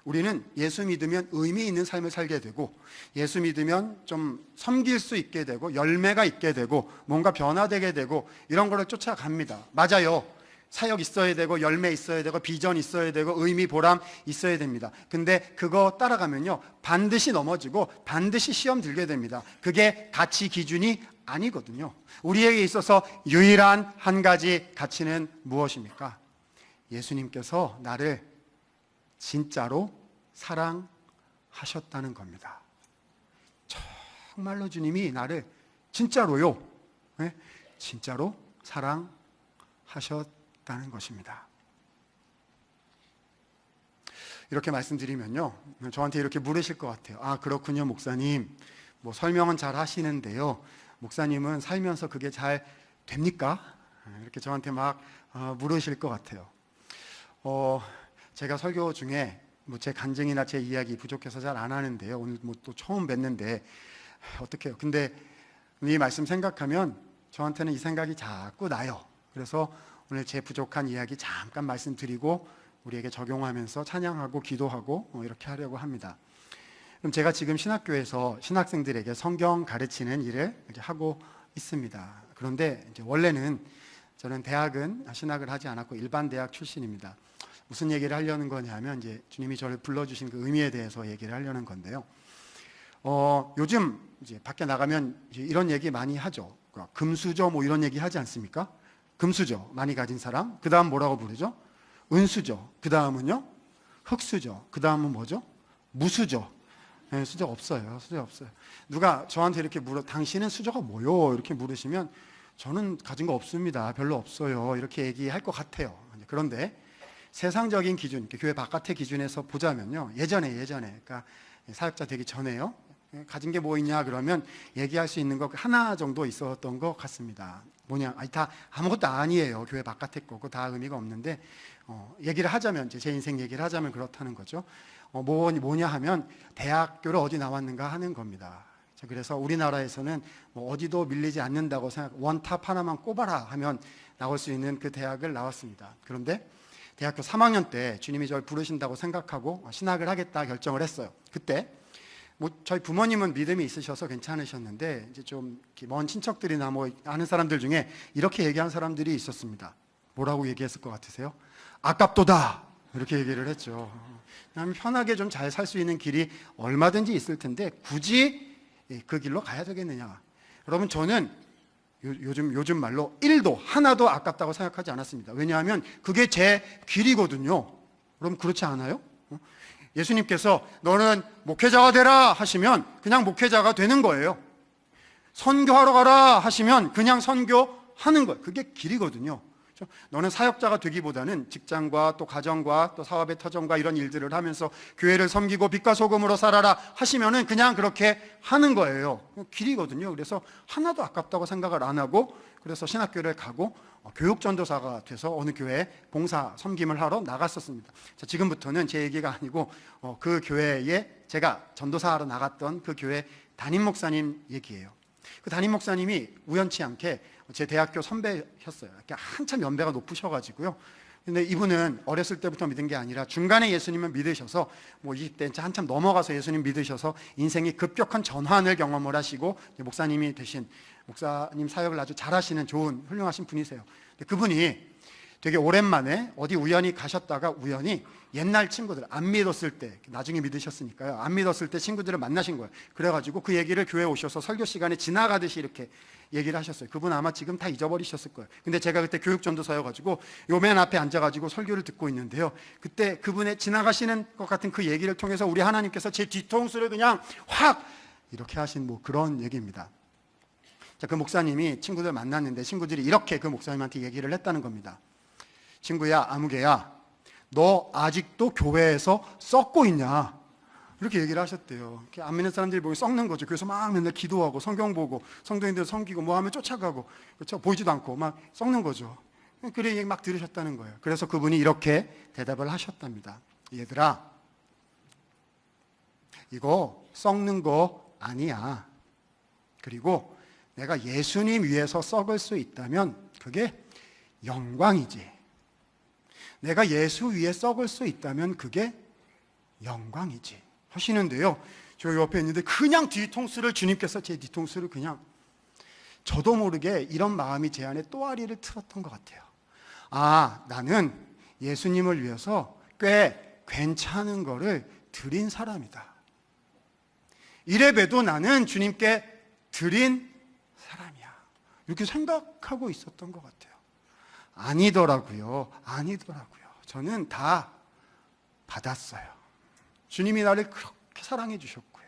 우리는 예수 믿으면 의미 있는 삶을 살게 되고, 예수 믿으면 좀 섬길 수 있게 되고, 열매가 있게 되고, 뭔가 변화되게 되고, 이런 거를 쫓아갑니다. 맞아요. 사역 있어야 되고, 열매 있어야 되고, 비전 있어야 되고, 의미, 보람 있어야 됩니다. 근데 그거 따라가면요, 반드시 넘어지고 반드시 시험 들게 됩니다. 그게 가치 기준이 아니거든요. 우리에게 있어서 유일한 한 가지 가치는 무엇입니까? 예수님께서 나를 진짜로 사랑하셨다는 겁니다. 정말로 주님이 나를 진짜로요, 네? 진짜로 사랑하셨다는 것입니다. 이렇게 말씀드리면요, 저한테 이렇게 물으실 것 같아요. 아, 그렇군요, 목사님. 뭐 설명은 잘 하시는데요, 목사님은 살면서 그게 잘 됩니까? 이렇게 저한테 막 물으실 것 같아요. 제가 설교 중에 뭐 제 간증이나 제 이야기 부족해서 잘 안 하는데요, 오늘 뭐 또 처음 뵀는데 어떡해요. 근데 이 말씀 생각하면 저한테는 이 생각이 자꾸 나요. 그래서 오늘 제 부족한 이야기 잠깐 말씀드리고 우리에게 적용하면서 찬양하고 기도하고 이렇게 하려고 합니다. 그럼 제가 지금 신학교에서 신학생들에게 성경 가르치는 일을 이렇게 하고 있습니다. 그런데 이제 원래는 저는 대학은 신학을 하지 않았고 일반 대학 출신입니다. 무슨 얘기를 하려는 거냐면 이제 주님이 저를 불러주신 그 의미에 대해서 얘기를 하려는 건데요. 요즘 이제 밖에 나가면 이제 이런 얘기 많이 하죠. 금수저 뭐 이런 얘기 하지 않습니까? 금수저 많이 가진 사람. 그 다음 뭐라고 부르죠? 은수저. 그 다음은요? 흑수저. 그 다음은 뭐죠? 무수저. 네, 수저 없어요. 수저 없어요. 누가 저한테 이렇게 당신은 수저가 뭐요? 이렇게 물으시면 저는 가진 거 없습니다. 별로 없어요. 이렇게 얘기할 것 같아요. 그런데 세상적인 기준, 교회 바깥의 기준에서 보자면요, 예전에 그러니까 사역자 되기 전에요, 가진 게 뭐 있냐 그러면 얘기할 수 있는 거 하나 정도 있었던 것 같습니다. 뭐냐? 다 아무것도 아니에요. 교회 바깥의 거고 다 의미가 없는데, 얘기를 하자면, 제 인생 얘기를 하자면 그렇다는 거죠. 뭐냐 하면 대학교를 어디 나왔는가 하는 겁니다. 그래서 우리나라에서는 뭐 어디도 밀리지 않는다고 원탑 하나만 꼽아라 하면 나올 수 있는 그 대학을 나왔습니다. 그런데 대학교 3학년 때 주님이 저를 부르신다고 생각하고 신학을 하겠다 결정을 했어요. 그때 뭐 저희 부모님은 믿음이 있으셔서 괜찮으셨는데, 이제 좀 먼 친척들이나 뭐 아는 사람들 중에 이렇게 얘기한 사람들이 있었습니다. 뭐라고 얘기했을 것 같으세요? 아깝도다, 이렇게 얘기를 했죠. 그냥 편하게 좀 잘 살 수 있는 길이 얼마든지 있을 텐데 굳이 그 길로 가야 되겠느냐. 여러분, 저는 요즘 말로 1도 하나도 아깝다고 생각하지 않았습니다. 왜냐하면 그게 제 길이거든요. 여러분, 그렇지 않아요? 예수님께서 너는 목회자가 되라 하시면 그냥 목회자가 되는 거예요. 선교하러 가라 하시면 그냥 선교하는 거예요. 그게 길이거든요. 너는 사역자가 되기보다는 직장과 또 가정과 또 사업의 터전과 이런 일들을 하면서 교회를 섬기고 빛과 소금으로 살아라 하시면은 그냥 그렇게 하는 거예요. 길이거든요. 그래서 하나도 아깝다고 생각을 안 하고, 그래서 신학교를 가고 교육전도사가 돼서 어느 교회에 봉사 섬김을 하러 나갔었습니다. 자, 지금부터는 제 얘기가 아니고 그 교회에 제가 전도사하러 나갔던 그 교회 담임 목사님 얘기예요. 그 담임 목사님이 우연치 않게 제 대학교 선배셨어요. 한참 연배가 높으셔가지고요. 근데 이분은 어렸을 때부터 믿은 게 아니라 중간에 예수님을 믿으셔서 20대 한참 넘어가서 예수님 믿으셔서 인생이 급격한 전환을 경험을 하시고 목사님이 되신, 목사님 사역을 아주 잘하시는 좋은 훌륭하신 분이세요. 근데 그분이 되게 오랜만에 어디 우연히 가셨다가 우연히 옛날 친구들, 안 믿었을 때, 나중에 믿으셨으니까요, 안 믿었을 때 친구들을 만나신 거예요. 그래가지고 그 얘기를 교회에 오셔서 설교 시간에 지나가듯이 이렇게 얘기를 하셨어요. 그분 아마 지금 다 잊어버리셨을 거예요. 근데 제가 그때 교육전도사여가지고 요 맨 앞에 앉아가지고 설교를 듣고 있는데요, 그때 그분의 지나가시는 것 같은 그 얘기를 통해서 우리 하나님께서 제 뒤통수를 그냥 확 이렇게 하신 그런 얘기입니다. 자, 그 목사님이 친구들 만났는데 친구들이 이렇게 그 목사님한테 얘기를 했다는 겁니다. 친구야, 아무개야, 너 아직도 교회에서 썩고 있냐? 이렇게 얘기를 하셨대요. 안 믿는 사람들이 보면 썩는 거죠. 그래서 막 맨날 기도하고 성경 보고 성도인들 섬기고 뭐 하면 쫓아가고, 그렇죠? 보이지도 않고 막 썩는 거죠. 그런 얘기 막 들으셨다는 거예요. 그래서 그분이 이렇게 대답을 하셨답니다. 얘들아, 이거 썩는 거 아니야. 그리고 내가 예수님 위해서 썩을 수 있다면 그게 영광이지. 내가 예수 위에 썩을 수 있다면 그게 영광이지 하시는데요, 저 옆에 있는데 그냥 뒤통수를, 주님께서 제 뒤통수를 그냥, 저도 모르게 이런 마음이 제 안에 또아리를 틀었던 것 같아요. 아, 나는 예수님을 위해서 꽤 괜찮은 거를 드린 사람이다. 이래봬도 나는 주님께 드린 사람이야. 이렇게 생각하고 있었던 것 같아요. 아니더라고요. 저는 다 받았어요. 주님이 나를 그렇게 사랑해 주셨고요,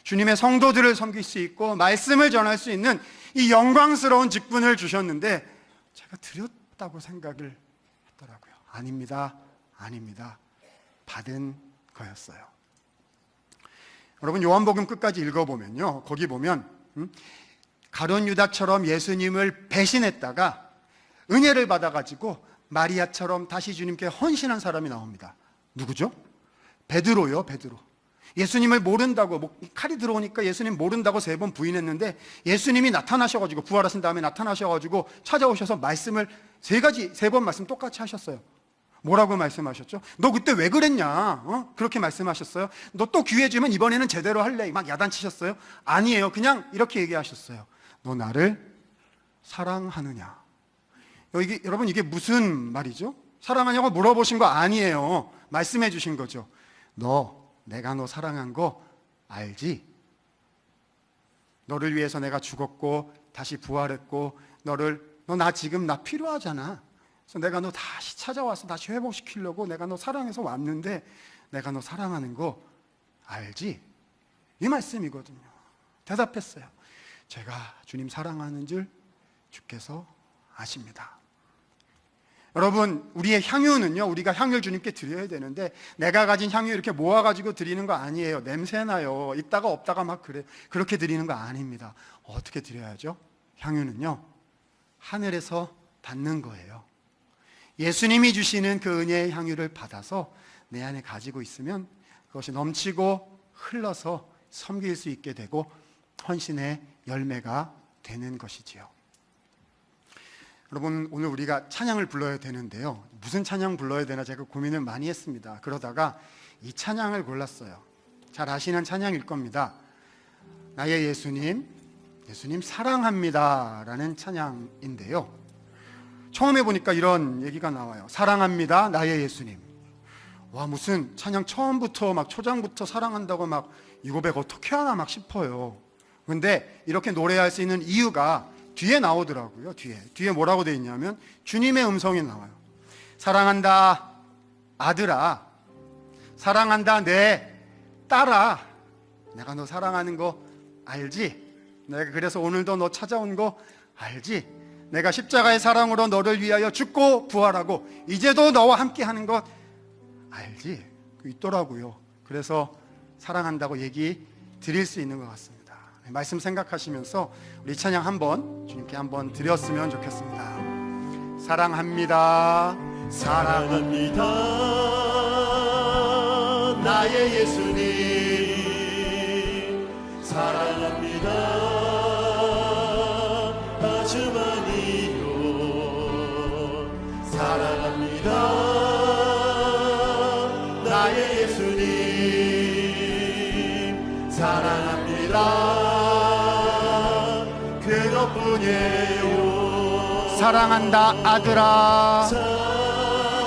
주님의 성도들을 섬길 수 있고 말씀을 전할 수 있는 이 영광스러운 직분을 주셨는데 제가 드렸다고 생각을 했더라고요. 아닙니다. 받은 거였어요. 여러분, 요한복음 끝까지 읽어보면요, 거기 보면 가룟 유다처럼 예수님을 배신했다가 은혜를 받아가지고 마리아처럼 다시 주님께 헌신한 사람이 나옵니다. 누구죠? 베드로요. 베드로. 예수님을 모른다고, 칼이 들어오니까 예수님 모른다고 3번 부인했는데 예수님이 나타나셔가지고, 부활하신 다음에 나타나셔가지고 찾아오셔서 말씀을 3번 말씀 똑같이 하셨어요. 뭐라고 말씀하셨죠? 너 그때 왜 그랬냐? 그렇게 말씀하셨어요. 너 또 기회 주면 이번에는 제대로 할래? 막 야단치셨어요? 아니에요. 그냥 이렇게 얘기하셨어요. 너 나를 사랑하느냐? 여러분, 이게 무슨 말이죠? 사랑하냐고 물어보신 거 아니에요. 말씀해 주신 거죠. 내가 너 사랑한 거 알지? 너를 위해서 내가 죽었고 다시 부활했고 너 지금 나 필요하잖아. 그래서 내가 너 다시 찾아와서 다시 회복시키려고 내가 너 사랑해서 왔는데 내가 너 사랑하는 거 알지? 이 말씀이거든요. 대답했어요. 제가 주님 사랑하는 줄 주께서 아십니다. 여러분, 우리의 향유는요, 우리가 향유를 주님께 드려야 되는데 내가 가진 향유 이렇게 모아가지고 드리는 거 아니에요. 냄새나요. 있다가 없다가 막 그래. 그렇게 드리는 거 아닙니다. 어떻게 드려야죠? 향유는요, 하늘에서 받는 거예요. 예수님이 주시는 그 은혜의 향유를 받아서 내 안에 가지고 있으면 그것이 넘치고 흘러서 섬길 수 있게 되고 헌신의 열매가 되는 것이지요. 여러분, 오늘 우리가 찬양을 불러야 되는데요, 무슨 찬양 불러야 되나 제가 고민을 많이 했습니다. 그러다가 이 찬양을 골랐어요. 잘 아시는 찬양일 겁니다. 나의 예수님 사랑합니다 라는 찬양인데요, 처음에 보니까 이런 얘기가 나와요. 사랑합니다 나의 예수님. 와, 무슨 찬양 처음부터 막 초장부터 사랑한다고 막 이 고백 어떻게 하나 막 싶어요. 근데 이렇게 노래할 수 있는 이유가 뒤에 나오더라고요. 뒤에 뭐라고 되어 있냐면 주님의 음성이 나와요. 사랑한다 아들아, 사랑한다 내 딸아, 내가 너 사랑하는 거 알지? 내가 그래서 오늘도 너 찾아온 거 알지? 내가 십자가의 사랑으로 너를 위하여 죽고 부활하고 이제도 너와 함께 하는 것 알지? 있더라고요. 그래서 사랑한다고 얘기 드릴 수 있는 것 같습니다. 말씀 생각하시면서 우리 찬양 한번 주님께 한번 드렸으면 좋겠습니다. 사랑합니다. 사랑합니다. 나의 예수님 사랑합니다. 아주 많이요. 사랑합니다. 나의 예수님 사랑합니다. 그것뿐이에요. 사랑한다 아들아, 사랑한다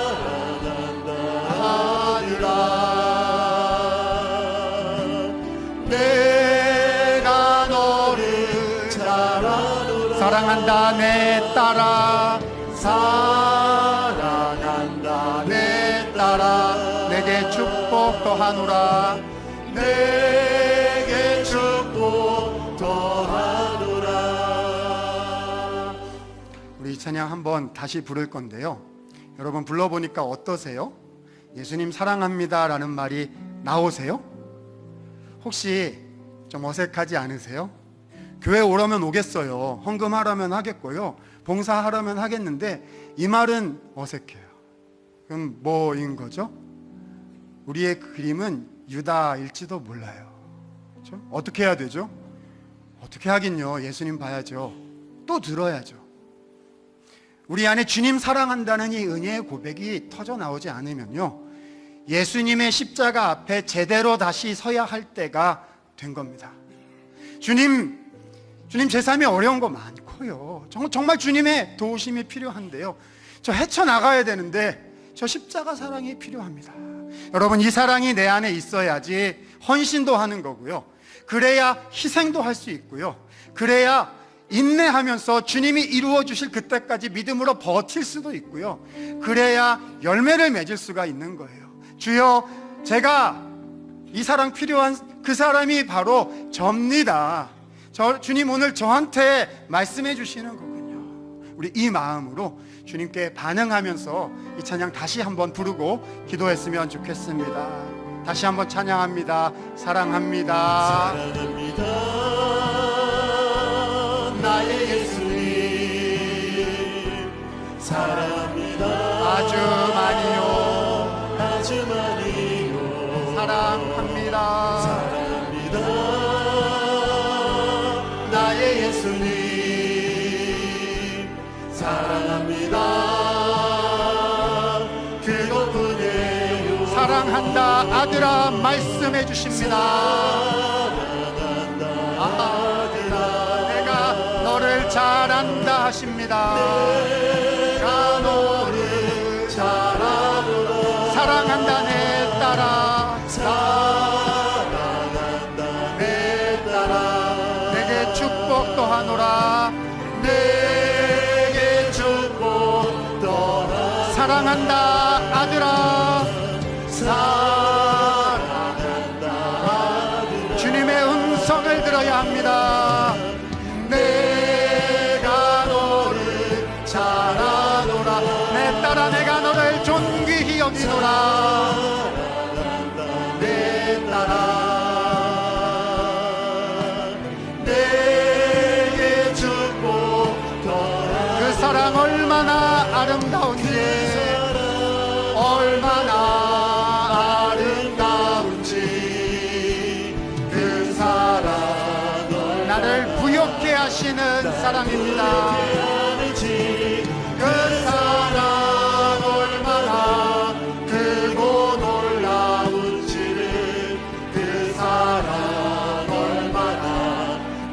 아들아, 내가 너를 잘 아노라. 사랑한다 내 딸아, 사랑한다 내 딸아, 내게 축복 더하노라. 내게 축복 더하노라. 우리 찬양 한번 다시 부를 건데요, 여러분 불러보니까 어떠세요? 예수님 사랑합니다 라는 말이 나오세요? 혹시 좀 어색하지 않으세요? 교회 오려면 오겠어요. 헌금하려면 하겠고요. 봉사하려면 하겠는데 이 말은 어색해요. 그럼 뭐인 거죠? 우리의 그림은 유다일지도 몰라요. 그렇죠? 어떻게 해야 되죠? 어떻게 하긴요. 예수님 봐야죠. 또 들어야죠. 우리 안에 주님 사랑한다는 이 은혜의 고백이 터져 나오지 않으면요, 예수님의 십자가 앞에 제대로 다시 서야 할 때가 된 겁니다. 주님 제 삶에 어려운 거 많고요. 정말 주님의 도우심이 필요한데요, 저 헤쳐나가야 되는데 저 십자가 사랑이 필요합니다. 여러분, 이 사랑이 내 안에 있어야지 헌신도 하는 거고요, 그래야 희생도 할 수 있고요, 그래야 인내하면서 주님이 이루어 주실 그때까지 믿음으로 버틸 수도 있고요, 그래야 열매를 맺을 수가 있는 거예요. 주여, 제가 이 사랑 필요한 그 사람이 바로 접니다. 주님 오늘 저한테 말씀해 주시는 거군요. 우리 이 마음으로 주님께 반응하면서 이 찬양 다시 한번 부르고 기도했으면 좋겠습니다. 다시 한번 찬양합니다. 사랑합니다. 사랑합니다. 나의 예수님 사랑합니다. 아주 많이요. 아주 많이요. 사랑합니다. 사랑합니다. 나의 예수님 사랑합니다. 그것뿐이에요. 사랑한다 아들아 말씀해 주십니다. 아들아, 내가 너를 잘 안다 하십니다. 내가 너를 잘 아노라. 사랑한다 내 딸아, 사랑한다 내 딸아, 내게 축복도 하노라. 내게 축복 떠나. 사랑한다 아들아, 사랑한다 아들아, 주님의 음성을 들어야 합니다. 내가 너를 잘 아노라. 내 딸아, 내가 너를 존귀히 여기노라. 사랑한다 내 딸아, 내게 축복 떠나. 그 사랑 얼마나 아름다운지, 얼마나 아름다운지 그 사랑 나를 부욕해 하시는 사랑입니다. 그 사랑 얼마나 크고 놀라운지를, 그 사랑 얼마나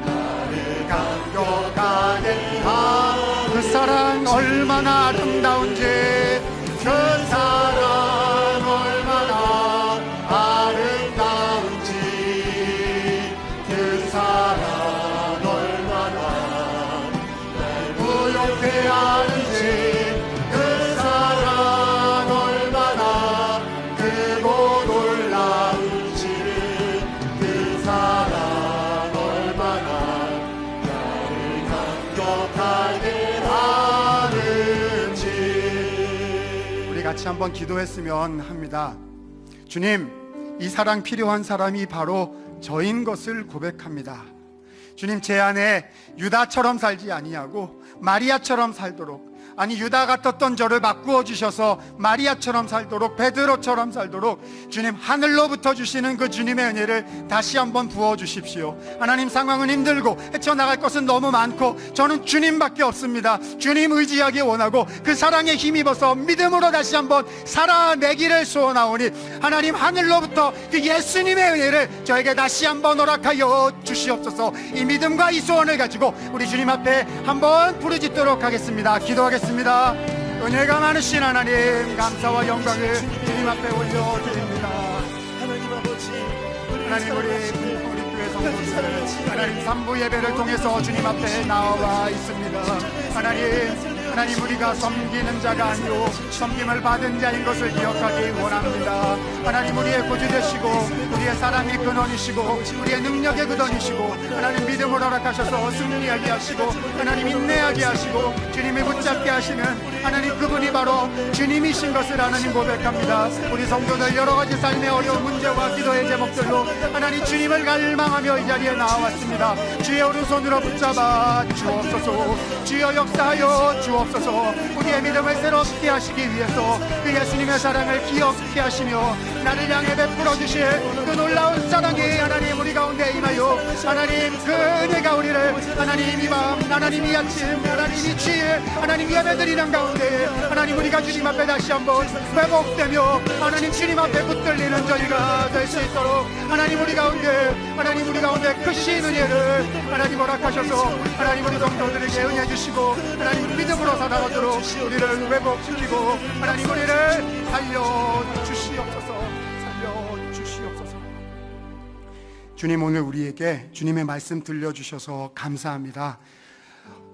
나를 감격하게 하는, 그 사랑 얼마나 아름다운지, 그 사랑 얼마나 아름다운지, 그 사랑 아는지 그 사랑 얼마나 크고 놀라운지 그 사랑 얼마나 나를 감격하게 하는지. 우리 같이 한번 기도했으면 합니다. 주님, 이 사랑 필요한 사람이 바로 저인 것을 고백합니다. 주님, 제 안에 유다처럼 살지 아니하고 마리아처럼 살도록, 아니 유다 같았던 저를 바꾸어 주셔서 마리아처럼 살도록, 베드로처럼 살도록 주님 하늘로부터 주시는 그 주님의 은혜를 다시 한번 부어 주십시오. 하나님, 상황은 힘들고 헤쳐나갈 것은 너무 많고 저는 주님밖에 없습니다. 주님 의지하기 원하고 그 사랑에 힘입어서 믿음으로 다시 한번 살아내기를 소원하오니 하나님, 하늘로부터 그 예수님의 은혜를 저에게 다시 한번 허락하여 주시옵소서. 이 믿음과 이 소원을 가지고 우리 주님 앞에 한번 부르짖도록 하겠습니다. 기도하겠습니다. 은혜가 많으신 하나님, 감사와 영광을 주님 앞에 올려드립니다. 하나님 아버지, 하나님, 우리 교회 성도들 하나님 삼부 예배를 통해서 주님 앞에 나와 있습니다. 하나님, 우리가 섬기는 자가 아니오 섬김을 받은 자인 것을 기억하기 원합니다. 하나님, 우리의 구주 되시고 우리의 사랑의 근원이시고 우리의 능력의 근원이시고 하나님, 믿음을 허락하셔서 승리하게 하시고 하나님, 인내하게 하시고 주님이 붙잡게 하시는 하나님, 그분이 바로 주님이신 것을 하나님 고백합니다. 우리 성도들 여러 가지 삶의 어려운 문제와 기도의 제목들로 하나님 주님을 갈망하며 이 자리에 나왔습니다. 주의 오른손으로 붙잡아 주옵소서. 주여 역사하여 주옵소서. 우리의 믿음을 새롭게 하시기 위해서 그 예수님의 사랑을 기억케 하시며 나를 향해 베풀어 주실 그 놀라운 사랑이 하나님 우리 가운데 임하여 하나님, 그 은혜가 우리를 하나님 이 밤, 하나님 이 아침, 하나님 이 주일 하나님 예배드리는 가운데 하나님, 우리가 주님 앞에 다시 한번 회복되며 하나님 주님 앞에 붙들리는 저희가 될 수 있도록 하나님 우리 가운데 크신 은혜를 하나님 허락하셔서 하나님 우리 성도들에게 은혜 주시고 하나님 믿음으로 살아가도록 우리를 회복시키고 하나님 우리를 살려주시옵소서. 주님, 오늘 우리에게 주님의 말씀 들려주셔서 감사합니다.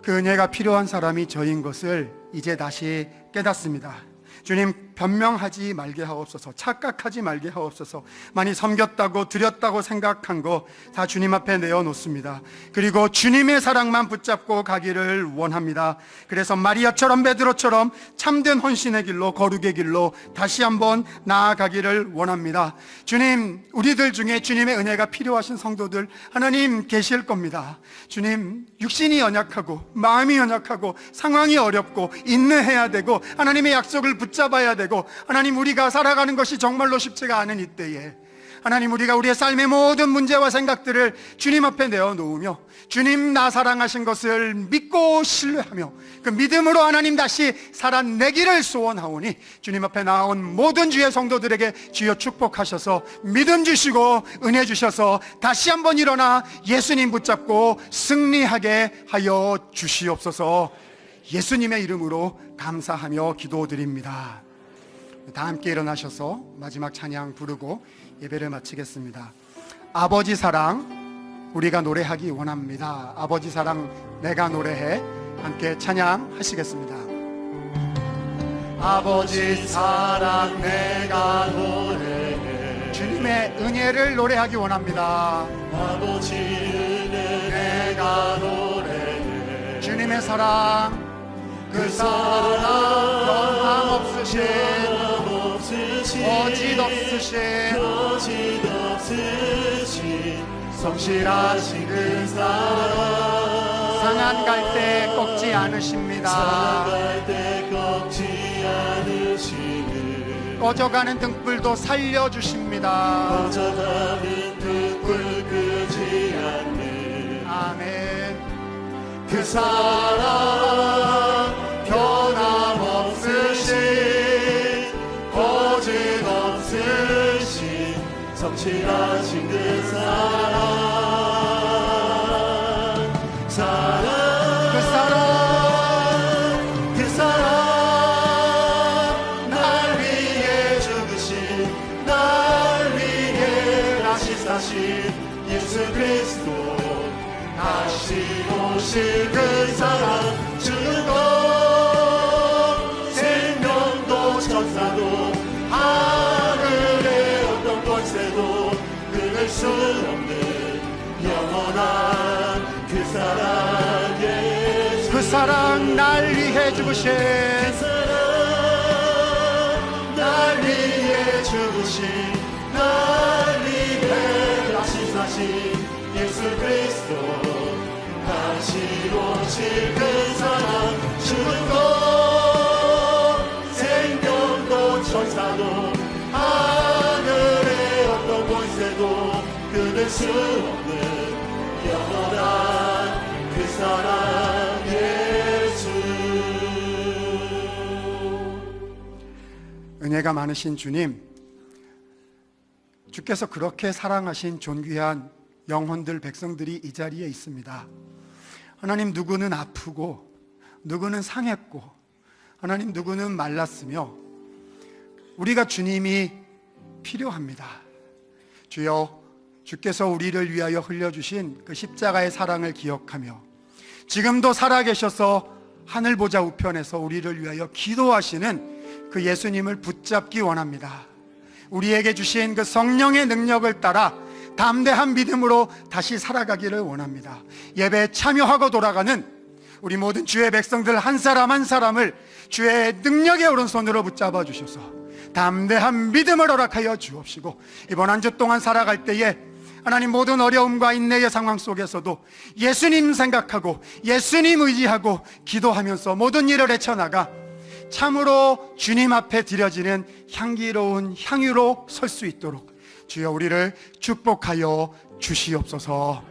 그 은혜가 필요한 사람이 저인 것을 이제 다시 깨닫습니다. 주님, 변명하지 말게 하옵소서. 착각하지 말게 하옵소서. 많이 섬겼다고 드렸다고 생각한 거 다 주님 앞에 내어놓습니다. 그리고 주님의 사랑만 붙잡고 가기를 원합니다. 그래서 마리아처럼 베드로처럼 참된 헌신의 길로, 거룩의 길로 다시 한번 나아가기를 원합니다. 주님, 우리들 중에 주님의 은혜가 필요하신 성도들 하나님 계실 겁니다. 주님, 육신이 연약하고 마음이 연약하고 상황이 어렵고 인내해야 되고 하나님의 약속을 붙잡아야 되고 하나님, 우리가 살아가는 것이 정말로 쉽지가 않은 이때에 하나님, 우리가 우리의 삶의 모든 문제와 생각들을 주님 앞에 내어놓으며 주님 나 사랑하신 것을 믿고 신뢰하며 그 믿음으로 하나님 다시 살아내기를 소원하오니 주님 앞에 나온 모든 주의 성도들에게 주여 축복하셔서 믿음 주시고 은혜 주셔서 다시 한번 일어나 예수님 붙잡고 승리하게 하여 주시옵소서. 예수님의 이름으로 감사하며 기도드립니다. 다 함께 일어나셔서 마지막 찬양 부르고 예배를 마치겠습니다. 아버지 사랑 우리가 노래하기 원합니다. 아버지 사랑 내가 노래해. 함께 찬양하시겠습니다. 아버지 사랑 내가 노래해. 주님의 은혜를 노래하기 원합니다. 아버지 은혜 내가 노래해. 주님의 사랑, 그 사랑 변함없으신 거짓없으신 성실하신 그 사랑 상한 갈 때 꺾지 않으십니다. 꺼져가는 등불도 살려주십니다. 꺼져가는 등불 끄지 않는 아멘. 그 사랑 변함없으신 거짓없으신 성실하신 그 그 사랑 날 위해 죽으신 날 위해 다시 사신 예수 그리스도 다시 오실 그 사랑 주는 것 사랑 예수 그 사랑 날 위해 죽으신 날 위해 죽으신 날 위해 다시 사신 예수 그리스도 다시로 질그 사랑 죽은 것 생명도 천사도 하늘의 어떤 권세도 끊을 수 없는 영원한 그 사랑 예수. 은혜가 많으신 주님, 주께서 그렇게 사랑하신 존귀한 영혼들, 백성들이 이 자리에 있습니다. 하나님, 누구는 아프고 누구는 상했고 하나님, 누구는 말랐으며 우리가 주님이 필요합니다. 주여, 주께서 우리를 위하여 흘려주신 그 십자가의 사랑을 기억하며 지금도 살아계셔서 하늘 보좌 우편에서 우리를 위하여 기도하시는 그 예수님을 붙잡기 원합니다. 우리에게 주신 그 성령의 능력을 따라 담대한 믿음으로 다시 살아가기를 원합니다. 예배에 참여하고 돌아가는 우리 모든 주의 백성들 한 사람 한 사람을 주의 능력의 오른손으로 붙잡아 주셔서 담대한 믿음을 허락하여 주옵시고, 이번 한 주 동안 살아갈 때에 하나님, 모든 어려움과 인내의 상황 속에서도 예수님 생각하고 예수님 의지하고 기도하면서 모든 일을 헤쳐나가 참으로 주님 앞에 드려지는 향기로운 향유로 설 수 있도록 주여 우리를 축복하여 주시옵소서.